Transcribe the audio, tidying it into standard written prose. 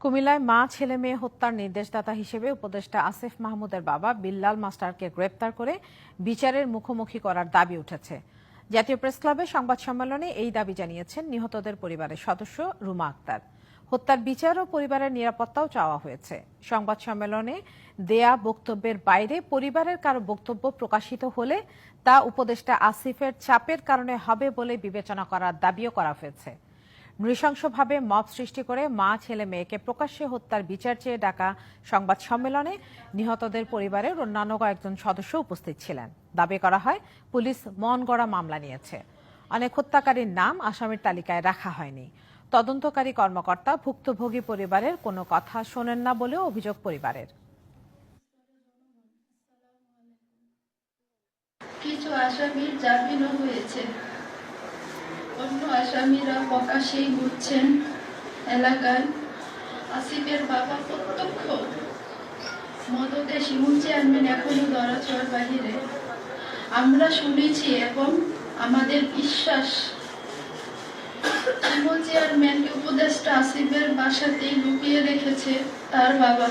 কুমিল্লায় মা ছেলে মেয়ে হত্যার নির্দেশদাতা হিসেবে উপদেষ্টা আসিফ মাহমুদের বাবা বিল্লাল মাস্টারকে গ্রেপ্তার করে বিচারের মুখোমুখি করার দাবি উঠেছে। জাতীয় প্রেসক্লাবে সংবাদ সম্মেলনে এই দাবি জানিয়েছেন নিহতদের পরিবারের সদস্য রুমা আক্তার। হত্যার বিচার ও পরিবারের নিরাপত্তাও চাওয়া হয়েছে। সংবাদ সম্মেলনে দেয়া বক্তব্যের বাইরে পরিবারের কারো বক্তব্য প্রকাশিত হলে তা উপদেষ্টা আসিফের চাপের কারণে হবে বলে বিবেচনা করার দাবিও করা হয়েছে। নৃশংসভাবে মব সৃষ্টি করে মা ছেলে মেয়েকে প্রকাশ্যে হত্যার বিচার চেয়ে ডাকা সংবাদ সম্মেলনে নিহতদের পরিবারের অন্যান্য কয়েকজন সদস্য উপস্থিত ছিলেন। দাবি করা হয় পুলিশ মন গড়া মামলা নিয়েছে। অনেক হত্যাকারীর নাম আসামির তালিকায় রাখা হয়নি। তদন্তকারী কর্মকর্তা ভুক্তভোগী পরিবারের কোনো কথা শোনেন না বলেও অভিযোগ পরিবারের। কিছু আসামির জামিনও হয়েছে, অন্য আসামিরা প্রকাশেই ঘুরছেন এলাকায়। আসিফের বাবা প্রত্যক্ষ মদতে শিমুল চেয়ারম্যান এখনো ধরাছোঁয়ার বাহিরে। আমরা শুনেছি এবং আমাদের বিশ্বাস শিমুল চেয়ারম্যানকে উপদেষ্টা আসিফের বাসাতেই লুকিয়ে রেখেছে তার বাবা।